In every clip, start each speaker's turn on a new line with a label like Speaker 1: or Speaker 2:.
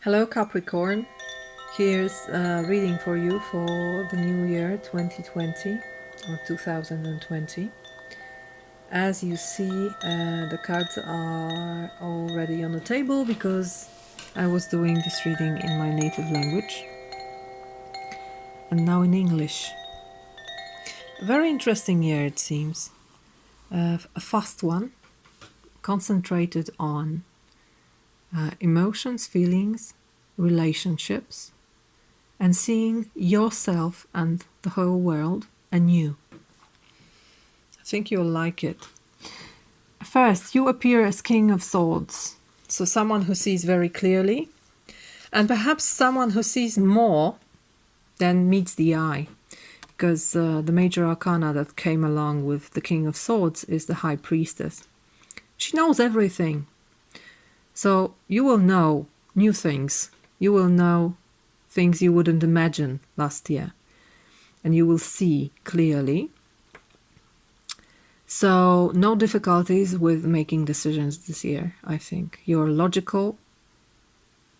Speaker 1: Hello Capricorn, here's a reading for you for the new year 2020 or 2020. As you see, the cards are already on the table because I was doing this reading in my native language and now in English. A very interesting year it seems, a fast one, concentrated on emotions, feelings, relationships, and seeing yourself and the whole world anew. I think you'll like it. First, you appear as King of Swords, so someone who sees very clearly, and perhaps someone who sees more than meets the eye, because the major arcana that came along with the King of Swords is the High Priestess. She knows everything. So you will know new things. You will know things you wouldn't imagine last year. And you will see clearly. So no difficulties with making decisions this year, I think. You're logical,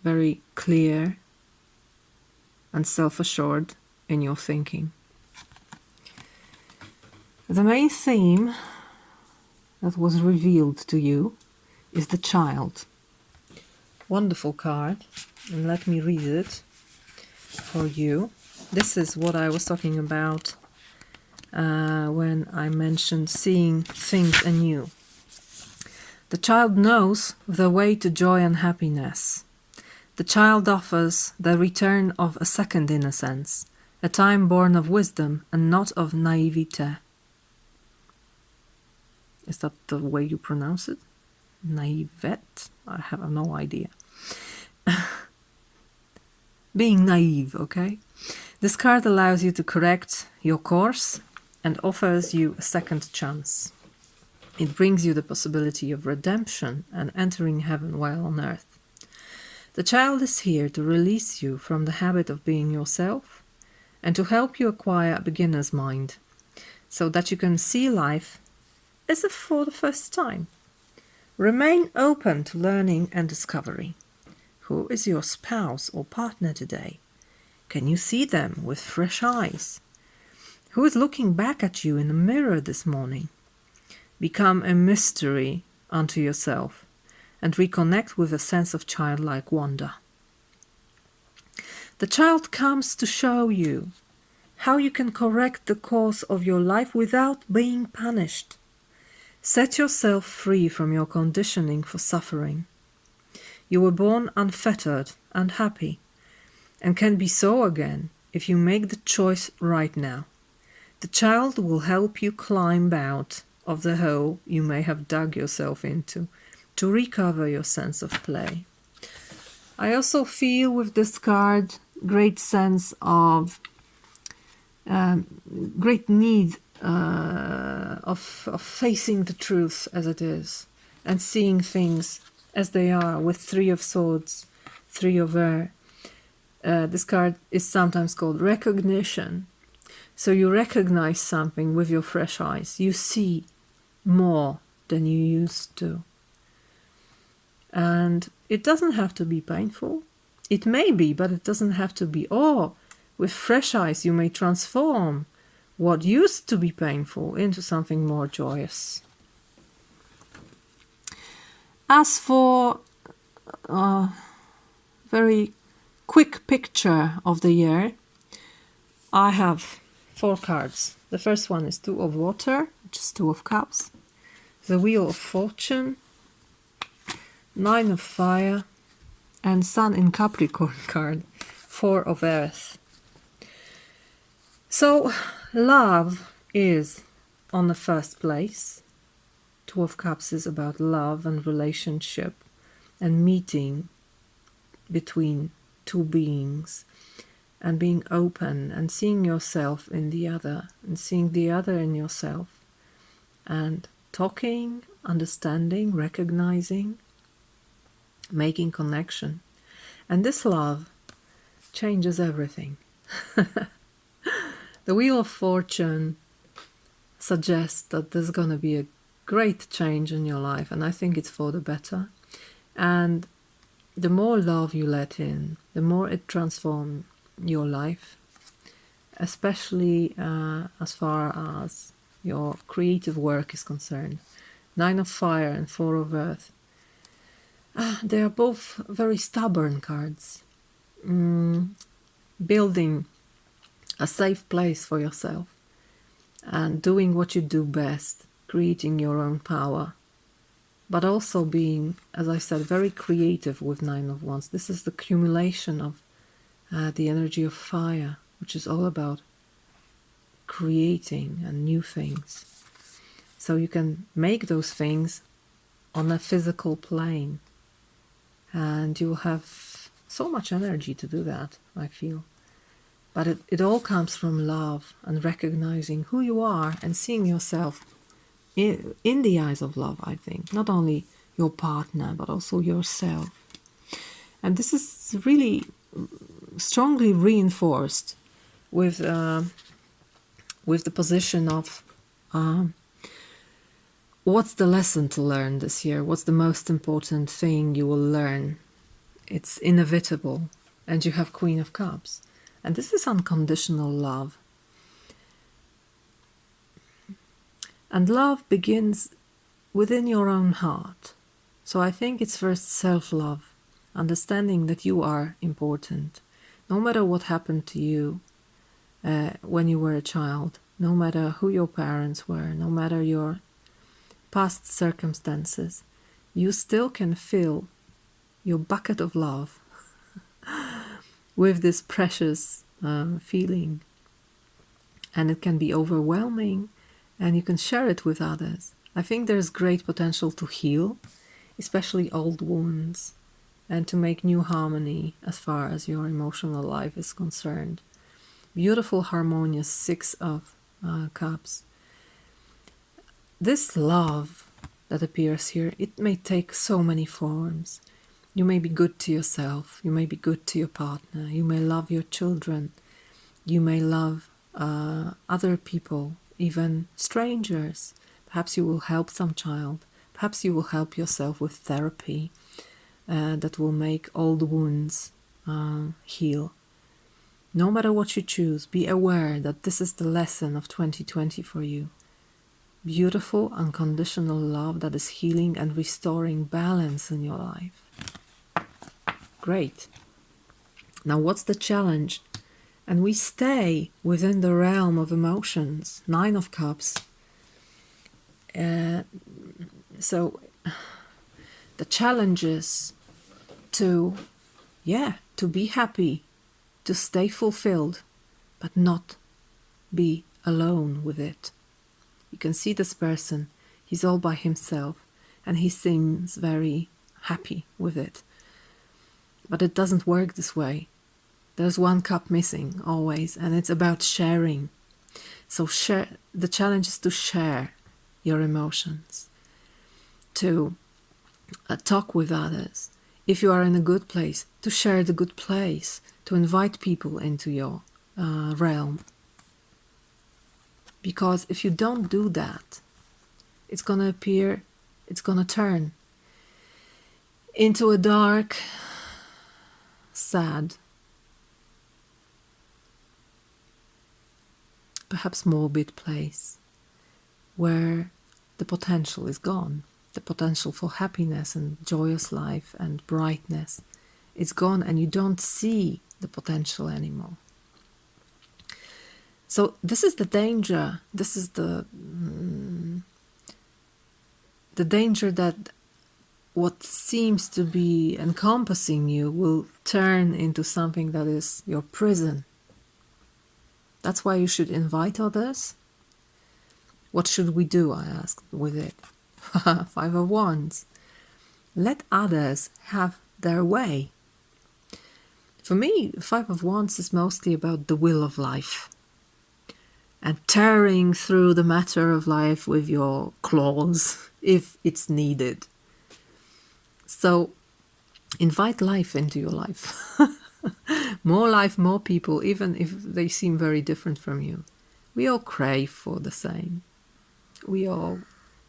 Speaker 1: very clear, and self-assured in your thinking. The main theme that was revealed to you is the child. Wonderful card, and let me read it for you. This is what I was talking about when I mentioned seeing things anew. The child knows the way to joy and happiness. The child offers the return of a second innocence, a time born of wisdom and not of naivete. Is that the way you pronounce it? Naivete? I have no idea. Being naive, okay? This card allows you to correct your course and offers you a second chance. It brings you the possibility of redemption and entering heaven while on earth. The child is here to release you from the habit of being yourself and to help you acquire a beginner's mind so that you can see life as if for the first time. Remain open to learning and discovery. Who is your spouse or partner today? Can you see them with fresh eyes? Who is looking back at you in the mirror this morning? Become a mystery unto yourself and reconnect with a sense of childlike wonder. The child comes to show you how you can correct the course of your life without being punished. Set yourself free from your conditioning for suffering. You were born unfettered and happy, and can be so again if you make the choice right now. The child will help you climb out of the hole you may have dug yourself into to recover your sense of play. I also feel with this card great sense of great need of facing the truth as it is and seeing things as they are with Three of Swords, Three of Air. This card is sometimes called recognition. So you recognize something with your fresh eyes. You see more than you used to. And it doesn't have to be painful. It may be, but it doesn't have to be. Or with fresh eyes you may transform what used to be painful into something more joyous. As for a very quick picture of the year, I have 4 cards. The first one is Two of Water, which is Two of Cups, the Wheel of Fortune, Nine of Fire, and Sun in Capricorn card, Four of Earth. So love is on the first place. Two of Cups is about love and relationship and meeting between two beings and being open and seeing yourself in the other and seeing the other in yourself and talking, understanding, recognizing, making connection. And this love changes everything. The Wheel of Fortune suggests that there's going to be a great change in your life, and I think it's for the better. And the more love you let in, the more it transforms your life, especially as far as your creative work is concerned. 9 of Fire and 4 of Earth. They are both very stubborn cards. Building a safe place for yourself and doing what you do best, creating your own power, but also being, as I said, very creative with 9 of Wands. This is the accumulation of the energy of fire, which is all about creating and new things. So you can make those things on a physical plane, and you have so much energy to do that, I feel. But it all comes from love and recognizing who you are and seeing yourself in the eyes of love, I think. Not only your partner, but also yourself. And this is really strongly reinforced with the position of what's the lesson to learn this year? What's the most important thing you will learn? It's inevitable. And you have Queen of Cups. And this is unconditional love. And love begins within your own heart. So I think it's first self-love, understanding that you are important. No matter what happened to you when you were a child, no matter who your parents were, no matter your past circumstances, you still can fill your bucket of love with this precious feeling. And it can be overwhelming, and you can share it with others. I think there's great potential to heal, especially old wounds, and to make new harmony as far as your emotional life is concerned. Beautiful, harmonious 6 of Cups. This love that appears here, it may take so many forms. You may be good to yourself, you may be good to your partner, you may love your children, you may love other people, even strangers. Perhaps you will help some child, perhaps you will help yourself with therapy that will make old wounds heal. No matter what you choose, be aware that this is the lesson of 2020 for you. Beautiful, unconditional love that is healing and restoring balance in your life. Great. Now what's the challenge? And we stay within the realm of emotions. 9 of Cups. So the challenge is to be happy, to stay fulfilled, but not be alone with it. You can see this person, he's all by himself, and he seems very happy with it. But it doesn't work this way. There's one cup missing always, and it's about sharing. So the challenge is to share your emotions, to talk with others. If you are in a good place, to share the good place, to invite people into your realm. Because if you don't do that, it's going to turn into a dark, sad, perhaps morbid place where the potential is gone. The potential for happiness and joyous life and brightness is gone, and you don't see the potential anymore. So this is the danger. This is the danger that what seems to be encompassing you will turn into something that is your prison. That's why you should invite others. What should we do, I asked, with it? 5 of Wands. Let others have their way. For me, 5 of Wands is mostly about the will of life. And tearing through the matter of life with your claws, if it's needed. So, invite life into your life. More life, more people, even if they seem very different from you. We all crave for the same. We all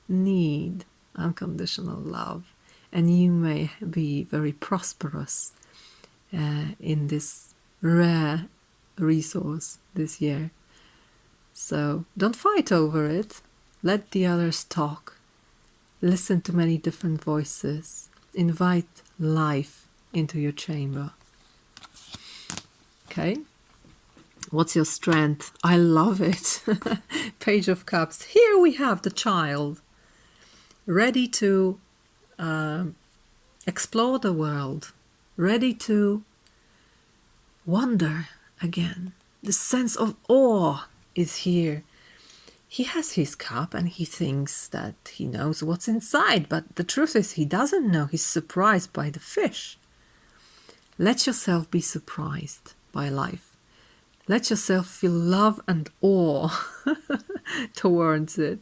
Speaker 1: need unconditional love. and you may be very prosperous in this rare resource this year. So don't fight over it. Let the others talk. Listen to many different voices. Invite life into your chamber. Okay? What's your strength? I love it. Page of Cups. Here we have the child, ready to explore the world, ready to wonder again. The sense of awe is here. He has his cup and he thinks that he knows what's inside, but the truth is he doesn't know. He's surprised by the fish. Let yourself be surprised by life. Let yourself feel love and awe towards it.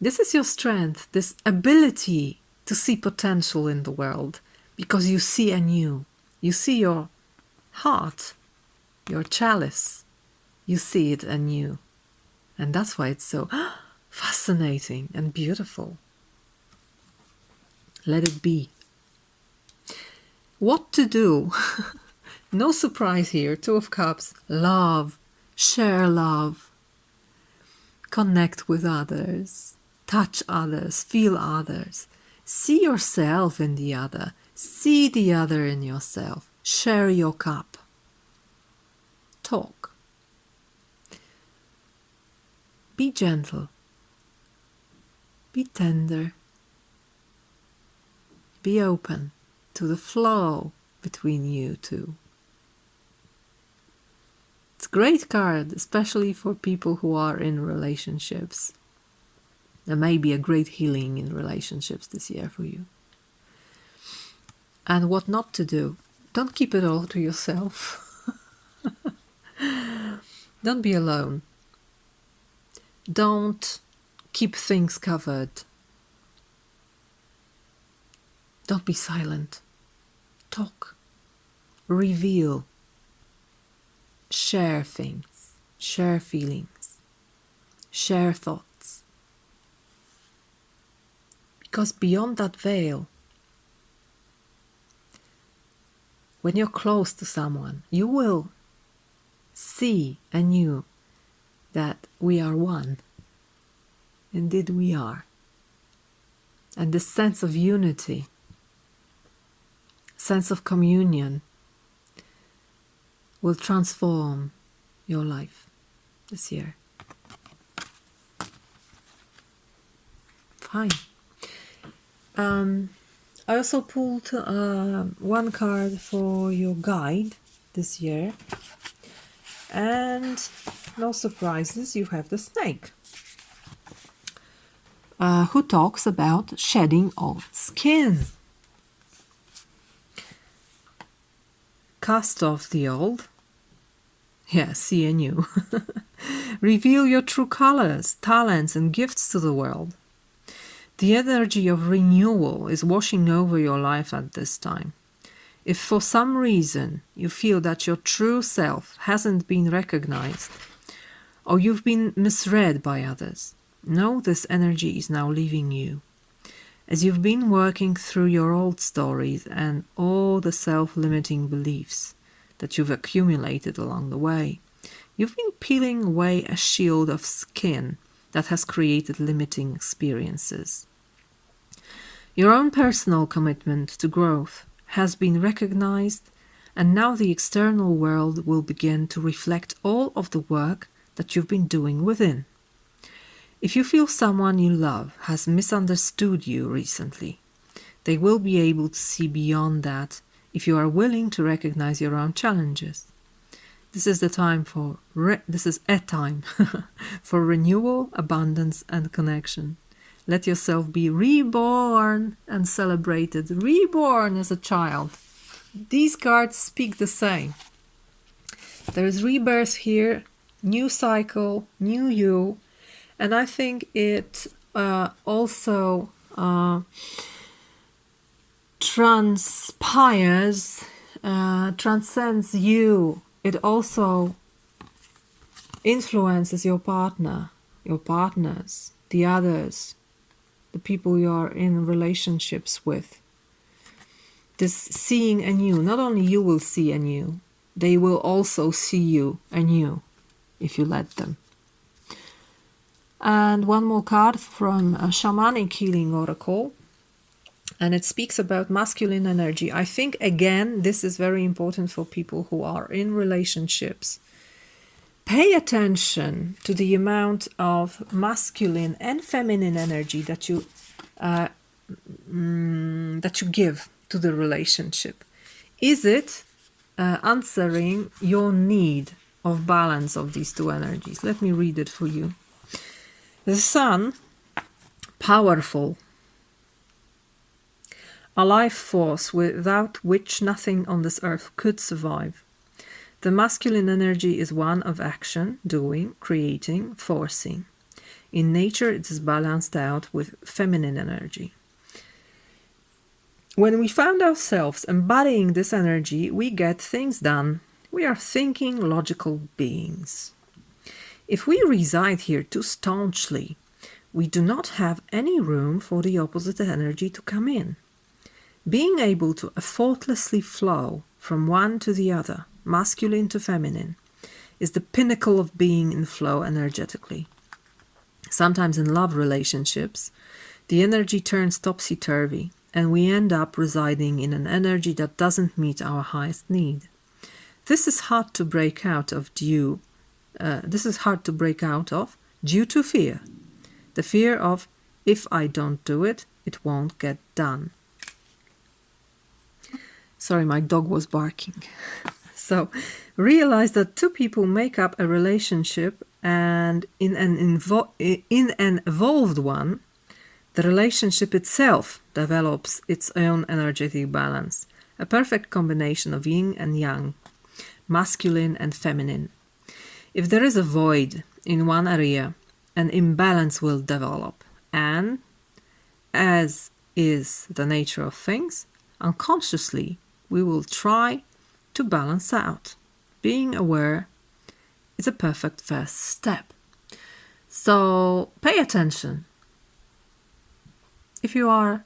Speaker 1: This is your strength, this ability to see potential in the world, because you see anew. You see your heart, your chalice. You see it anew. And that's why it's so fascinating and beautiful. Let it be. What to do? No surprise here. Two of Cups. Love. Share love. Connect with others. Touch others. Feel others. See yourself in the other. See the other in yourself. Share your cup. Talk. Be gentle. Be tender. Be open to the flow between you two. It's a great card, especially for people who are in relationships. There may be a great healing in relationships this year for you. And what not to do. Don't keep it all to yourself. Don't be alone. Don't keep things covered. Don't be silent. Talk. Reveal. Share things. Share feelings. Share thoughts. Because beyond that veil, when you're close to someone, you will see anew that we are one. Indeed we are. And this sense of unity, sense of communion, will transform your life this year. Fine. I also pulled one card for your guide this year. And no surprises, you have the snake, who talks about shedding old skin. Cast off the old. Yeah, see anew. Reveal your true colors, talents, and gifts to the world. The energy of renewal is washing over your life at this time. If for some reason you feel that your true self hasn't been recognized, or you've been misread by others, know this energy is now leaving you. As you've been working through your old stories and all the self-limiting beliefs that you've accumulated along the way, you've been peeling away a shield of skin that has created limiting experiences. Your own personal commitment to growth has been recognized, and now the external world will begin to reflect all of the work that you've been doing within. If you feel someone you love has misunderstood you recently, they will be able to see beyond that if you are willing to recognize your own challenges. This is a time for renewal, abundance, and connection. Let yourself be reborn and celebrated. Reborn as a child. These cards speak the same. There is rebirth here, new cycle, new you, and I think it also transcends you. It also influences your partner, your partners, the others. the people you are in relationships with. This seeing anew, not only you will see anew, they will also see you anew if you let them. And one more card from a Shamanic healing oracle, and it speaks about masculine energy. I think, again, this is very important for people who are in relationships. Pay attention to the amount of masculine and feminine energy that you give to the relationship. Is it answering your need of balance of these two energies? Let me read it for you. The sun, powerful, a life force without which nothing on this earth could survive. The masculine energy is one of action, doing, creating, forcing. In nature, it is balanced out with feminine energy. When we find ourselves embodying this energy, we get things done. We are thinking, logical beings. If we reside here too staunchly, we do not have any room for the opposite energy to come in. Being able to effortlessly flow from one to the other, masculine to feminine, is the pinnacle of being in flow energetically. Sometimes in love relationships, the energy turns topsy-turvy, and we end up residing in an energy that doesn't meet our highest need. This is hard to break out of due to fear. The fear of, if I don't do it, it won't get done. Sorry, my dog was barking. So, realize that two people make up a relationship, and in an evolved one, the relationship itself develops its own energetic balance, a perfect combination of yin and yang, masculine and feminine. If there is a void in one area, an imbalance will develop, and, as is the nature of things, unconsciously we will try to balance out. Being aware is a perfect first step. So pay attention. If you are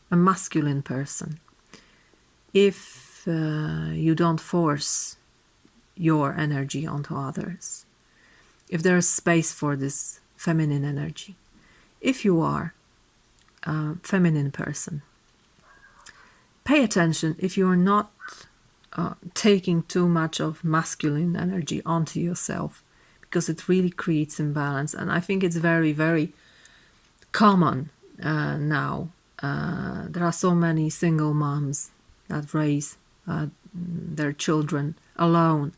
Speaker 1: a masculine person, if you don't force your energy onto others, if there is space for this feminine energy, if you are a feminine person, pay attention if you are not taking too much of masculine energy onto yourself, because it really creates imbalance. And I think it's very, very common now. There are so many single moms that raise their children alone,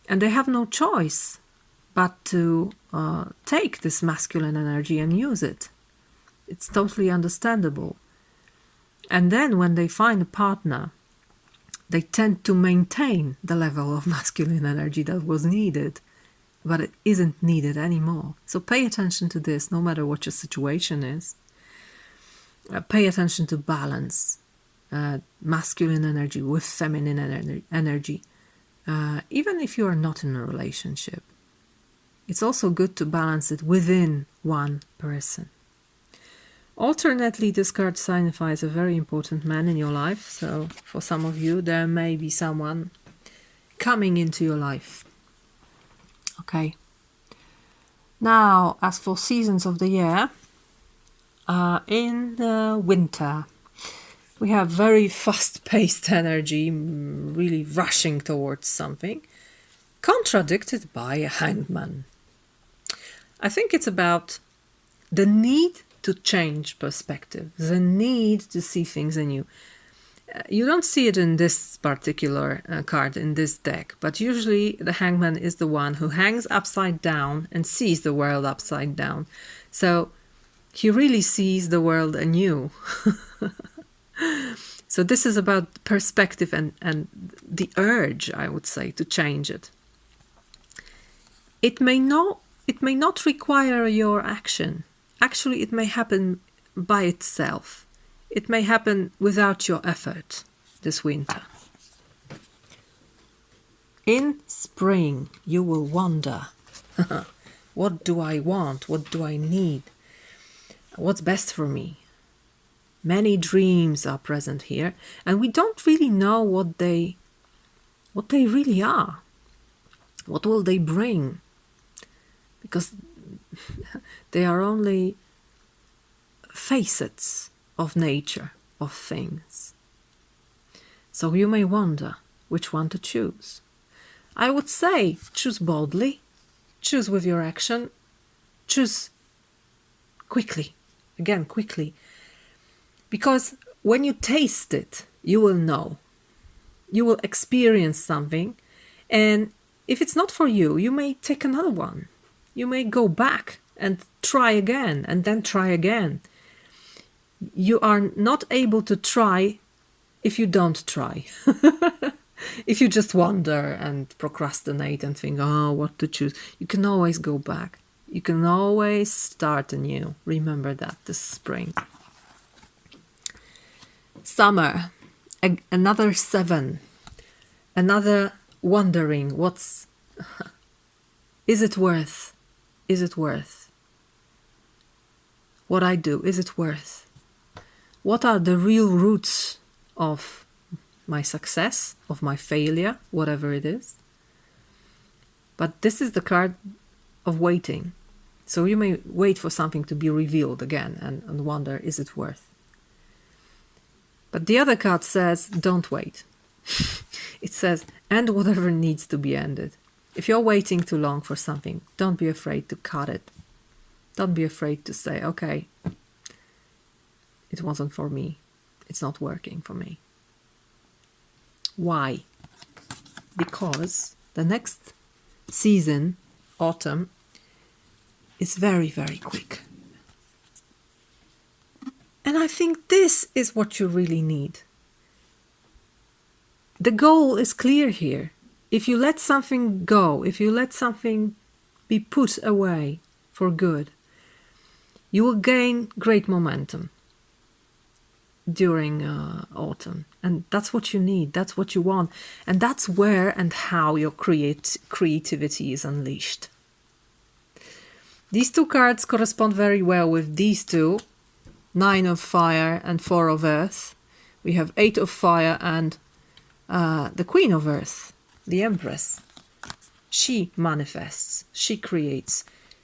Speaker 1: and they have no choice but to take this masculine energy and use it. It's totally understandable. And then when they find a partner, they tend to maintain the level of masculine energy that was needed, but it isn't needed anymore. So pay attention to this, no matter what your situation is. Pay attention to balance masculine energy with feminine energy, even if you are not in a relationship. It's also good to balance it within one person. Alternately, this card signifies a very important man in your life. So for some of you, there may be someone coming into your life. Okay. Now, as for seasons of the year, in the winter, we have very fast-paced energy, really rushing towards something, contradicted by a hangman. I think it's about the need to change perspective, the need to see things anew. You don't see it in this particular card, in this deck, but usually the hangman is the one who hangs upside down and sees the world upside down. So he really sees the world anew. So this is about perspective and the urge, I would say, to change it. It may not require your action. Actually, it may happen by itself. It may happen without your effort this winter. In spring, you will wonder, what do I want? What do I need? What's best for me? Many dreams are present here, and we don't really know what they really are. What will they bring? Because they are only facets of nature, of things. So you may wonder which one to choose. I would say choose boldly, choose with your action, choose quickly, again quickly. Because when you taste it, you will know. You will experience something, and if it's not for you, you may take another one. You may go back and try again, and then try again. You are not able to try if you don't try. If you just wonder and procrastinate and think, oh, what to choose, you can always go back. You can always start anew. Remember that this spring. Summer, another 7. Another wondering, is it worth? Is it worth? What I do, is it worth? What are the real roots of my success, of my failure, whatever it is? But this is the card of waiting. So you may wait for something to be revealed again and wonder, is it worth? But the other card says, don't wait. It says, end whatever needs to be ended. If you're waiting too long for something, don't be afraid to cut it. Don't be afraid to say, okay, it wasn't for me. It's not working for me. Why? Because the next season, autumn, is very, very quick. And I think this is what you really need. The goal is clear here. If you let something go, if you let something be put away for good, you will gain great momentum during autumn. And that's what you need, that's what you want. And that's where and how your creativity is unleashed. These two cards correspond very well with these two, 9 of fire and 4 of earth. We have 8 of fire and the Queen of Earth, the Empress. She manifests, she creates,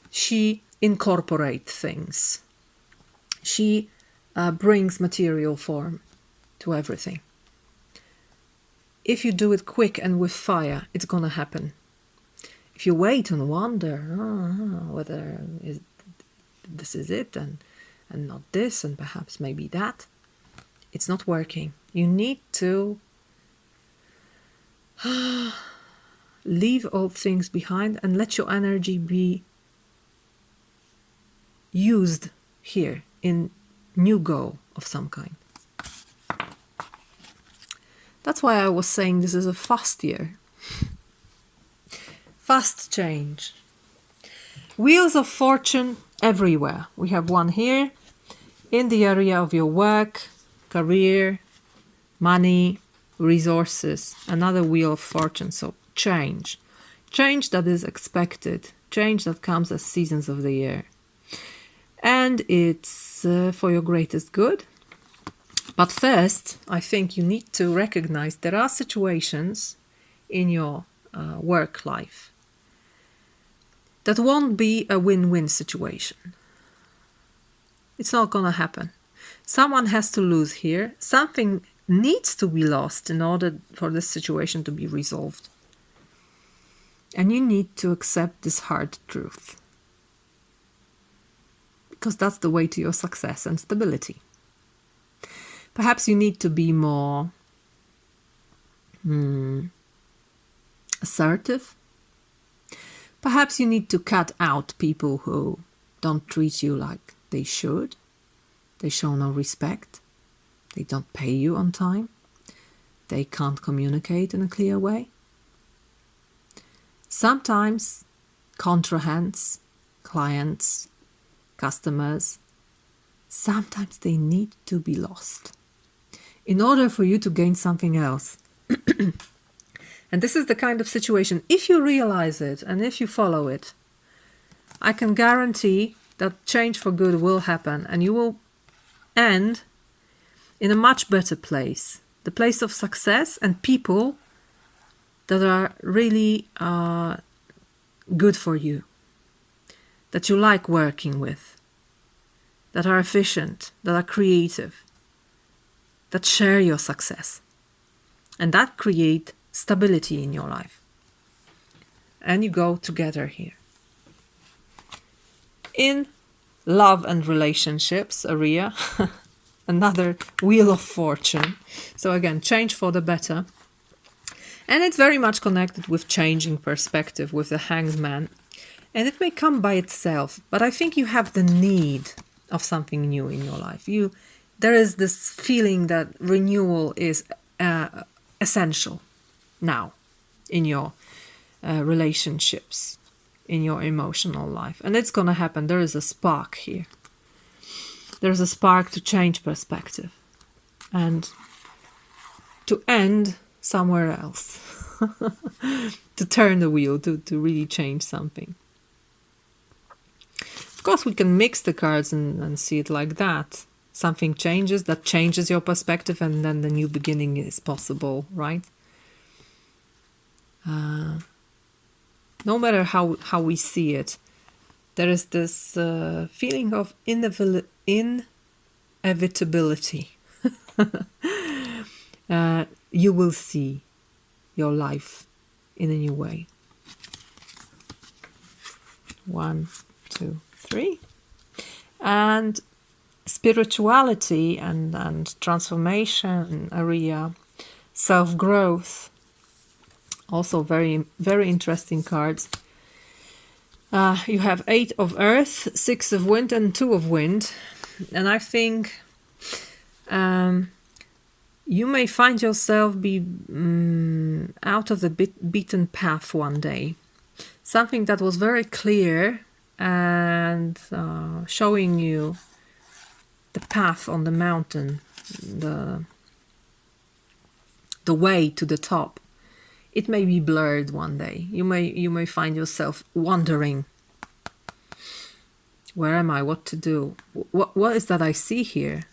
Speaker 1: she incorporates things. She brings material form to everything. If you do it quick and with fire, it's going to happen. If you wait and wonder whether this is it and not this and perhaps maybe that, it's not working. You need to leave old things behind and let your energy be used here in new go of some kind. That's why I was saying this is a fast year. Fast change. Wheels of fortune everywhere. We have one here in the area of your work, career, money, resources. Another wheel of fortune. So change. Change that is expected. Change that comes as seasons of the year. And it's for your greatest good. But first, I think you need to recognize there are situations in your work life that won't be a win-win situation. It's not going to happen. Someone has to lose here. Something needs to be lost in order for this situation to be resolved. And you need to accept this hard truth. Because that's the way to your success and stability. Perhaps you need to be more assertive. Perhaps you need to cut out people who don't treat you like they should. They show no respect. They don't pay you on time. They can't communicate in a clear way. Sometimes contrahands, clients, customers, sometimes they need to be lost in order for you to gain something else. And this is the kind of situation, if you realize it and if you follow it, I can guarantee that change for good will happen, and you will end in a much better place. The place of success and people that are really good for you, that you like working with, that are efficient, that are creative, that share your success. And that create stability in your life. And you go together here. In love and relationships area, another wheel of fortune. So again, change for the better. And it's very much connected with changing perspective, with the Hanged Man. And it may come by itself, but I think you have the need of something new in your life. There is this feeling that renewal is essential now in your relationships, in your emotional life. And it's going to happen. There is a spark here. There's a spark to change perspective and to end somewhere else, to turn the wheel, to really change something. Of course, we can mix the cards and see it like that. Something changes, that changes your perspective, and then the new beginning is possible, right? No matter how we see it, there is this feeling of inevitability. You will see your life in a new way. 1, 2, 3. And spirituality and transformation area, self-growth, also very, very interesting cards. You have 8 of earth, 6 of wind, and 2 of wind. And I think you may find yourself be out of the beaten path one day. Something that was very clear and showing you the path on the mountain, the way to the top. It may be blurred one day. You may find yourself wondering, where am I? What to do? What is that I see here?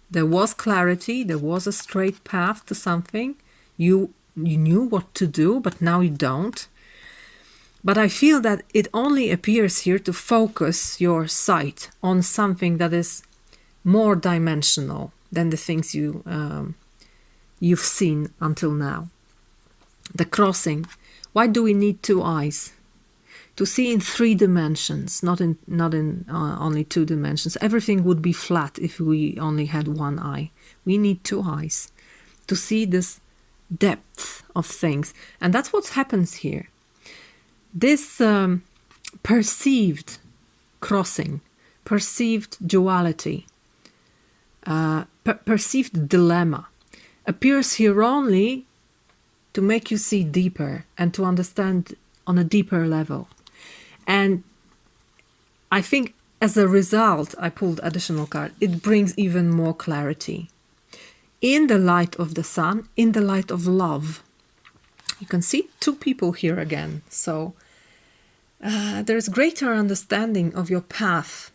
Speaker 1: There was clarity. There was a straight path to something. You knew what to do, but now you don't. But I feel that it only appears here to focus your sight on something that is more dimensional than the things you've seen until now. The crossing. Why do we need 2 eyes? To see in 3 dimensions, not in only 2 dimensions. Everything would be flat if we only had 1 eye. We need 2 eyes to see this depth of things. And that's what happens here. This perceived crossing, perceived duality, perceived dilemma appears here only to make you see deeper and to understand on a deeper level. And I think as a result, I pulled additional card. It brings even more clarity. In the light of the sun, in the light of love. You can see 2 people here again. So there's greater understanding of your path,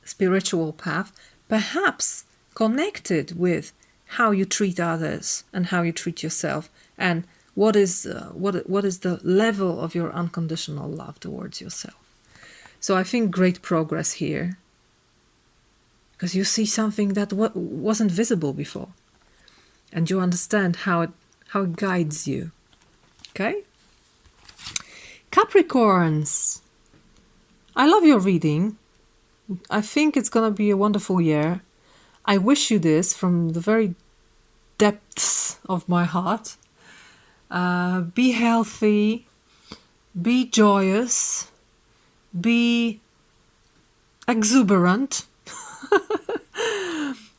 Speaker 1: spiritual path, perhaps connected with how you treat others and how you treat yourself, and what is the level of your unconditional love towards yourself. So I think great progress here, because you see something that wasn't visible before, and you understand how it guides you. Okay? Capricorns, I love your reading. I think it's going to be a wonderful year. I wish you this from the very depths of my heart. Be healthy, be joyous, be exuberant,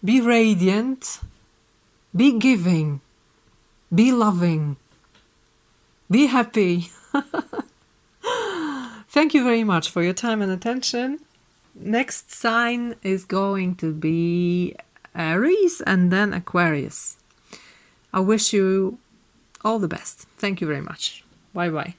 Speaker 1: be radiant, be giving, be loving, be happy. Thank you very much for your time and attention. Next sign is going to be Aries and then Aquarius. I wish you all the best. Thank you very much. Bye bye.